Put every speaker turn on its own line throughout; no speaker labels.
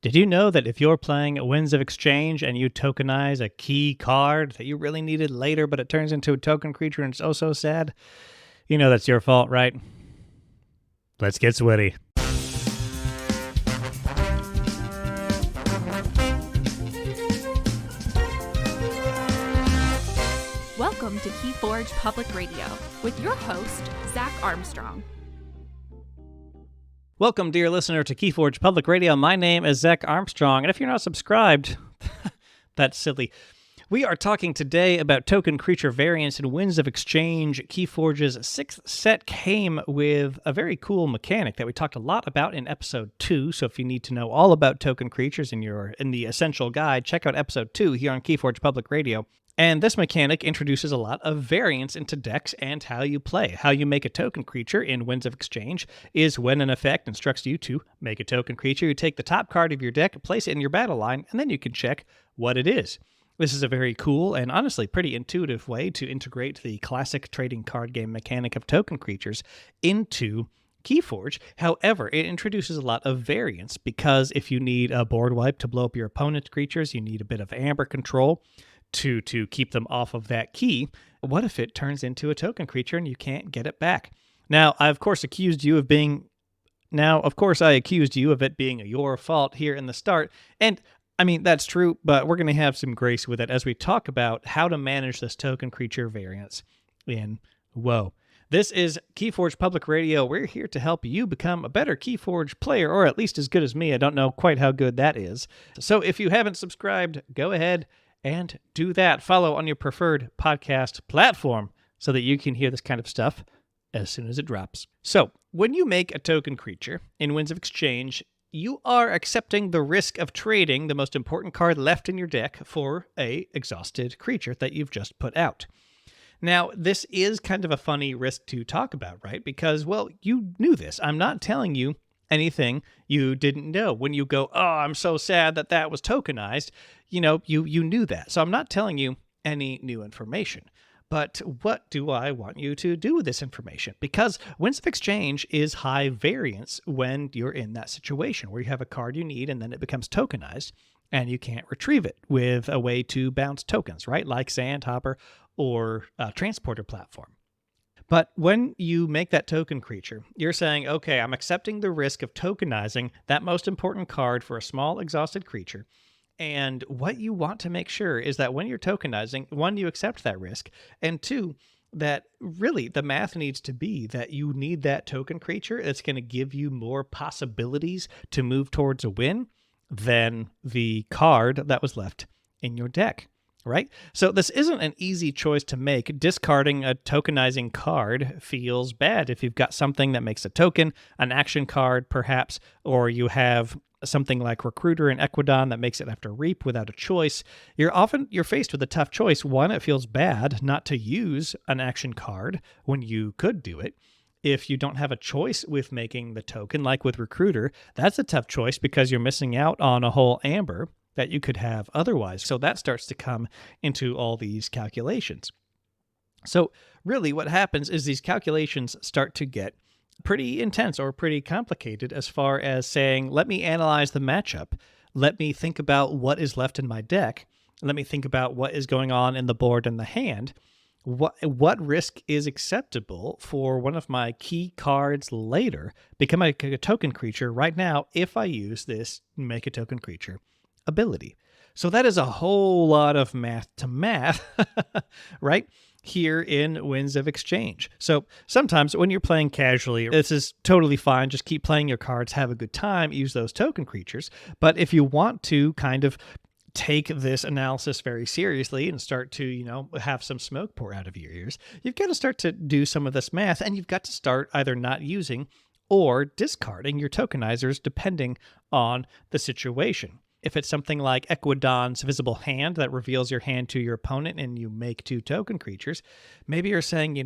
Did you know that if you're playing Winds of Exchange and you tokenize a key card that you really needed later, but it turns into a token creature and it's oh so sad? You know that's your fault, right? Let's get sweaty.
Welcome to KeyForge Public Radio with your host, Zach Armstrong.
Welcome, dear listener, to KeyForge Public Radio. My name is Zach Armstrong, and if you're not subscribed, that's silly. We are talking today about token creature variance in Winds of Exchange. KeyForge's sixth set came with a very cool mechanic that we talked a lot about in episode 2. So if you need to know all about token creatures in the Essential Guide, check out episode 2 here on KeyForge Public Radio. And this mechanic introduces a lot of variance into decks and how you play. How you make a token creature in Winds of Exchange is when an effect instructs you to make a token creature. You take the top card of your deck, place it in your battle line, and then you can check what it is. This is a very cool and honestly pretty intuitive way to integrate the classic trading card game mechanic of token creatures into KeyForge. However, it introduces a lot of variance because if you need a board wipe to blow up your opponent's creatures, you need a bit of amber control to keep them off of that key. What if it turns into a token creature and you can't get it back? Now, I accused you of it being your fault here in the start, and I mean, that's true, but we're going to have some grace with it as we talk about how to manage this token creature variance in WoW. This is KeyForge Public Radio. We're here to help you become a better KeyForge player, or at least as good as me. I don't know quite how good that is. So if you haven't subscribed, go ahead and do that. Follow on your preferred podcast platform so that you can hear this kind of stuff as soon as it drops. So, when you make a token creature in Winds of Exchange, you are accepting the risk of trading the most important card left in your deck for a exhausted creature that you've just put out. Now, this is kind of a funny risk to talk about, right? Because, well, you knew this. I'm not telling you anything you didn't know. When you go, oh, I'm so sad that was tokenized, you knew that. So I'm not telling you any new information. But what do I want you to do with this information? Because Winds of Exchange is high variance when you're in that situation where you have a card you need and then it becomes tokenized and you can't retrieve it with a way to bounce tokens, right? Like Sandhopper or Transporter Platform. But when you make that token creature, you're saying, okay, I'm accepting the risk of tokenizing that most important card for a small exhausted creature. And what you want to make sure is that when you're tokenizing, one, you accept that risk, and two, that really the math needs to be that you need that token creature that's going to give you more possibilities to move towards a win than the card that was left in your deck. Right? So this isn't an easy choice to make. Discarding a tokenizing card feels bad if you've got something that makes a token, an action card perhaps, or you have something like Recruiter and Equidon that makes it have to reap without a choice. You're faced with a tough choice. One, it feels bad not to use an action card when you could do it. If you don't have a choice with making the token, like with Recruiter, that's a tough choice because you're missing out on a whole amber that you could have otherwise. So that starts to come into all these calculations. So really what happens is these calculations start to get pretty intense or pretty complicated as far as saying, let me analyze the matchup. Let me think about what is left in my deck. Let me think about what is going on in the board and the hand. What risk is acceptable for one of my key cards later become a token creature right now if I use this make a token creature ability. So that is a whole lot of math to math, right? Here in Winds of Exchange. So sometimes when you're playing casually, this is totally fine. Just keep playing your cards, have a good time, use those token creatures. But if you want to kind of take this analysis very seriously and start to, have some smoke pour out of your ears, you've got to start to do some of this math, and you've got to start either not using or discarding your tokenizers depending on the situation. If it's something like Equidon's Visible Hand that reveals your hand to your opponent and you make 2 token creatures, maybe you're saying,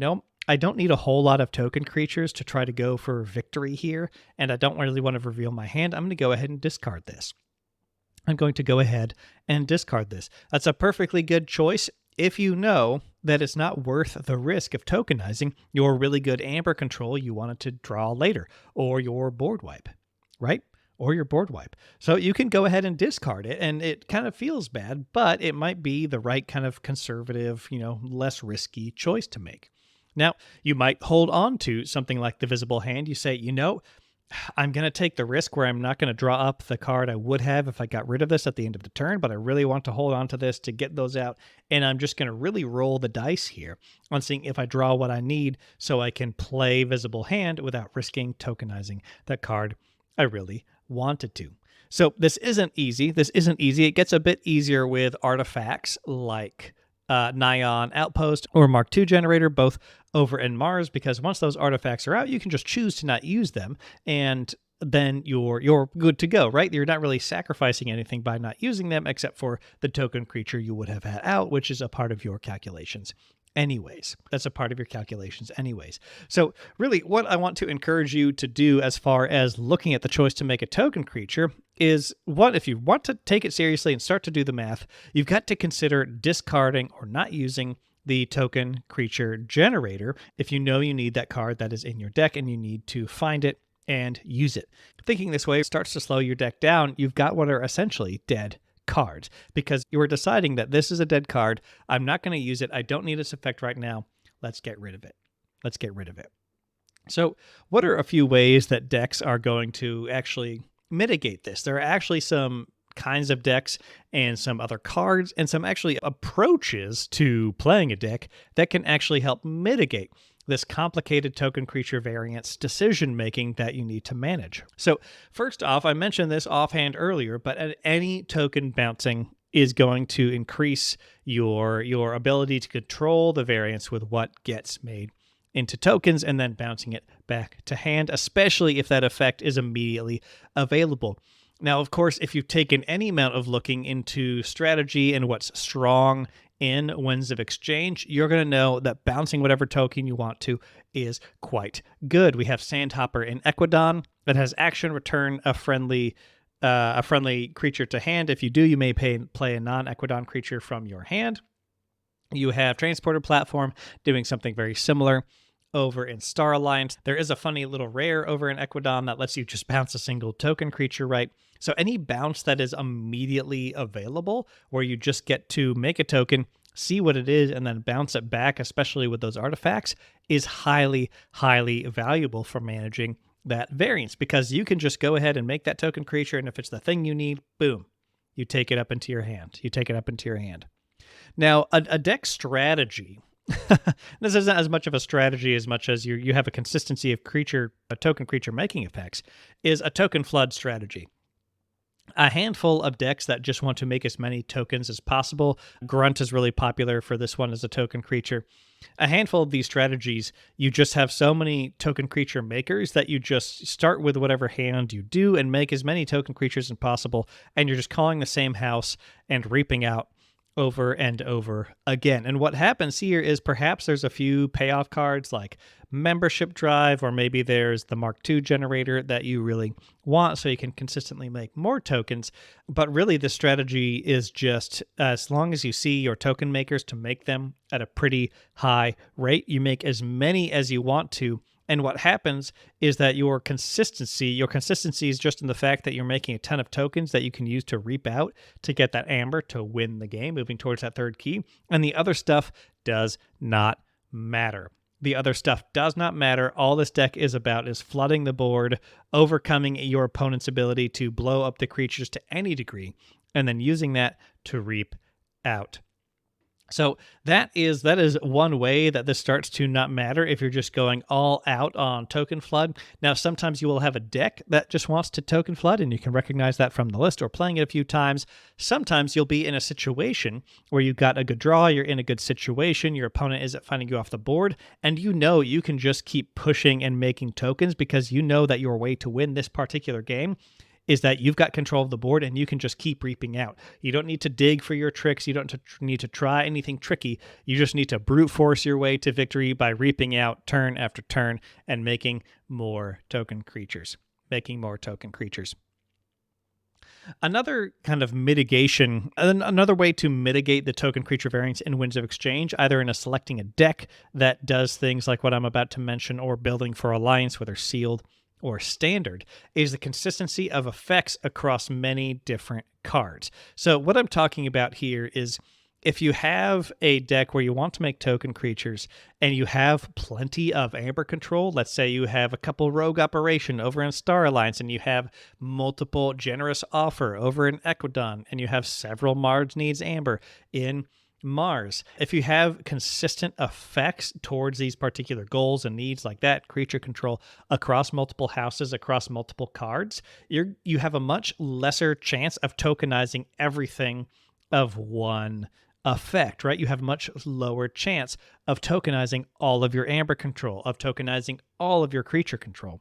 I don't need a whole lot of token creatures to try to go for victory here, and I don't really want to reveal my hand. I'm going to go ahead and discard this. I'm going to go ahead and discard this. That's a perfectly good choice if you know that it's not worth the risk of tokenizing your really good amber control you wanted to draw later, or your board wipe, right? or your board wipe. So you can go ahead and discard it, and it kind of feels bad, but it might be the right kind of conservative, less risky choice to make. Now, you might hold on to something like the visible hand. You say, I'm going to take the risk where I'm not going to draw up the card I would have if I got rid of this at the end of the turn, but I really want to hold on to this to get those out. And I'm just going to really roll the dice here on seeing if I draw what I need so I can play visible hand without risking tokenizing that card I really wanted to. So this isn't easy. It gets a bit easier with artifacts like Nyan Outpost or Mark II Generator, both over in Mars, because once those artifacts are out, you can just choose to not use them, and then you're good to go, right? You're not really sacrificing anything by not using them, except for the token creature you would have had out, which is a part of your calculations anyways. That's a part of your calculations anyways. So really what I want to encourage you to do as far as looking at the choice to make a token creature is, if you want to take it seriously and start to do the math, you've got to consider discarding or not using the token creature generator if you know you need that card that is in your deck and you need to find it and use it. Thinking this way starts to slow your deck down. You've got what are essentially dead cards because you are deciding that this is a dead card. I'm not going to use it. I don't need its effect right now. Let's get rid of it. So what are a few ways that decks are going to actually mitigate this? There are actually some kinds of decks and some other cards and some actually approaches to playing a deck that can actually help mitigate this complicated token creature variance decision making that you need to manage. So first off, I mentioned this offhand earlier, but any token bouncing is going to increase your ability to control the variance with what gets made into tokens and then bouncing it back to hand, especially if that effect is immediately available. Now, of course, if you've taken any amount of looking into strategy and what's strong in Winds of Exchange, you're going to know that bouncing whatever token you want to is quite good. We have Sandhopper in Equidon that has action, return a friendly creature to hand. If you do, you may play a non-Equidon creature from your hand. You have Transporter Platform doing something very similar over in Star Alliance. There is a funny little rare over in Equidon that lets you just bounce a single token creature, right? So any bounce that is immediately available, where you just get to make a token, see what it is, and then bounce it back, especially with those artifacts, is highly, highly valuable for managing that variance, because you can just go ahead and make that token creature, and if it's the thing you need, boom, you take it up into your hand. Now, a deck strategy, this isn't as much of a strategy as much as you have a consistency of token creature making effects, is a token flood strategy. A handful of decks that just want to make as many tokens as possible. Grunt is really popular for this one as a token creature. A handful of these strategies, you just have so many token creature makers that you just start with whatever hand you do and make as many token creatures as possible, and you're just calling the same house and reaping out over and over again. And what happens here is perhaps there's a few payoff cards like Membership Drive, or maybe there's the Mark II Generator that you really want so you can consistently make more tokens. But really the strategy is just as long as you see your token makers to make them at a pretty high rate, you make as many as you want to. And what happens is that your consistency is just in the fact that you're making a ton of tokens that you can use to reap out to get that amber to win the game, moving towards that third key. And the other stuff does not matter. All this deck is about is flooding the board, overcoming your opponent's ability to blow up the creatures to any degree, and then using that to reap out. So that is one way that this starts to not matter if you're just going all out on token flood. Now, sometimes you will have a deck that just wants to token flood, and you can recognize that from the list or playing it a few times. Sometimes you'll be in a situation where you've got a good draw, you're in a good situation, your opponent isn't finding you off the board, and you know you can just keep pushing and making tokens because you know that your way to win this particular game is that you've got control of the board and you can just keep reaping out. You don't need to dig for your tricks. You don't need to try anything tricky. You just need to brute force your way to victory by reaping out turn after turn and making more token creatures. Another kind of mitigation, another way to mitigate the token creature variance in Winds of Exchange, either in selecting a deck that does things like what I'm about to mention or building for Alliance where they're sealed, or standard, is the consistency of effects across many different cards. So what I'm talking about here is if you have a deck where you want to make token creatures and you have plenty of Amber control, let's say you have a couple Rogue Operation over in Star Alliance and you have multiple Generous Offer over in Equidon and you have several Mars Needs Amber in Mars. If you have consistent effects towards these particular goals and needs like that, creature control across multiple houses, across multiple cards, you have a much lesser chance of tokenizing everything of one effect, right? You have a much lower chance of tokenizing all of your Amber control, of tokenizing all of your creature control.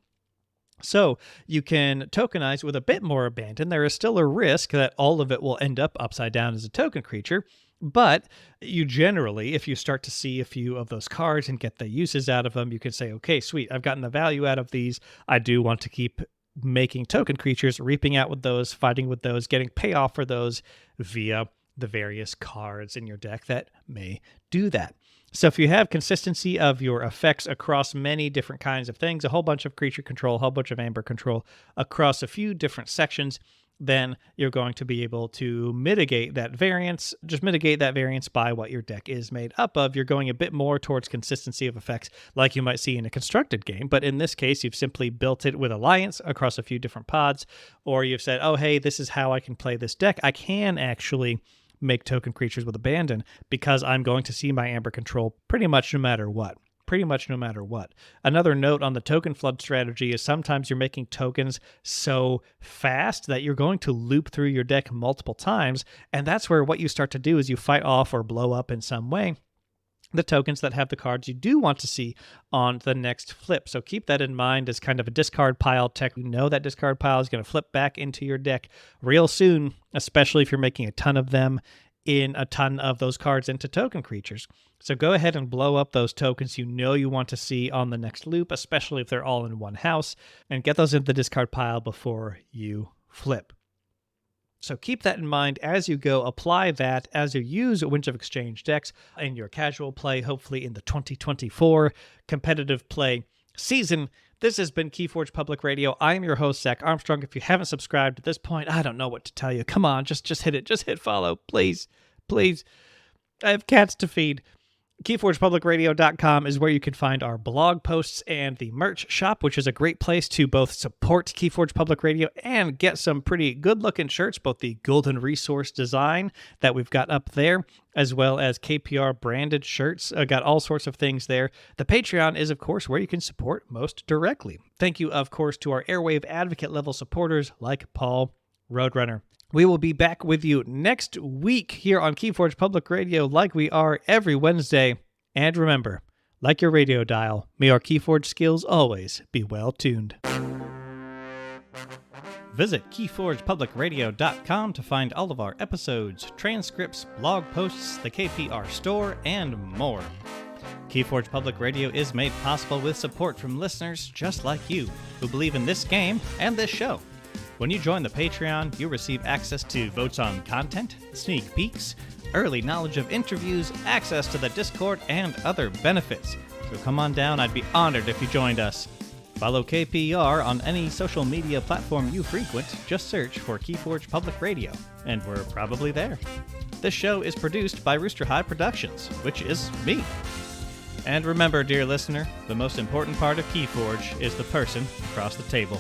So you can tokenize with a bit more abandon. There is still a risk that all of it will end up upside down as a token creature, but you generally, if you start to see a few of those cards and get the uses out of them, you can say, okay, sweet, I've gotten the value out of these. I do want to keep making token creatures, reaping out with those, fighting with those, getting payoff for those via the various cards in your deck that may do that. So if you have consistency of your effects across many different kinds of things, a whole bunch of creature control, a whole bunch of Amber control across a few different sections, then you're going to be able to mitigate that variance. Just mitigate that variance by what your deck is made up of. You're going a bit more towards consistency of effects like you might see in a constructed game. But in this case, you've simply built it with Alliance across a few different pods, or you've said, oh, hey, this is how I can play this deck. I can actually make token creatures with abandon because I'm going to see my Amber control pretty much no matter what. Another note on the token flood strategy is sometimes you're making tokens so fast that you're going to loop through your deck multiple times, and that's where what you start to do is you fight off or blow up in some way the tokens that have the cards you do want to see on the next flip. So keep that in mind as kind of a discard pile tech. You know that discard pile is going to flip back into your deck real soon, especially if you're making a ton of them in a ton of those cards into token creatures. So go ahead and blow up those tokens you know you want to see on the next loop, especially if they're all in one house, and get those into the discard pile before you flip. So keep that in mind as you go. Apply that as you use Winds of Exchange decks in your casual play, hopefully in the 2024 competitive play season. This has been KeyForge Public Radio. I am your host, Zach Armstrong. If you haven't subscribed at this point, I don't know what to tell you. Come on, just hit it. Just hit follow, please. Please. I have cats to feed. KeyForgePublicRadio.com is where you can find our blog posts and the merch shop, which is a great place to both support KeyForge Public Radio and get some pretty good-looking shirts, both the Golden Resource design that we've got up there, as well as KPR branded shirts. Got all sorts of things there. The Patreon is, of course, where you can support most directly. Thank you, of course, to our Airwave Advocate level supporters like Paul Roadrunner. We will be back with you next week here on KeyForge Public Radio like we are every Wednesday. And remember, like your radio dial, may our KeyForge skills always be well tuned. Visit KeyForgePublicRadio.com to find all of our episodes, transcripts, blog posts, the KPR store, and more. KeyForge Public Radio is made possible with support from listeners just like you who believe in this game and this show. When you join the Patreon, you receive access to votes on content, sneak peeks, early knowledge of interviews, access to the Discord, and other benefits. So come on down, I'd be honored if you joined us. Follow KPR on any social media platform you frequent. Just search for KeyForge Public Radio, and we're probably there. This show is produced by Rooster High Productions, which is me. And remember, dear listener, the most important part of KeyForge is the person across the table.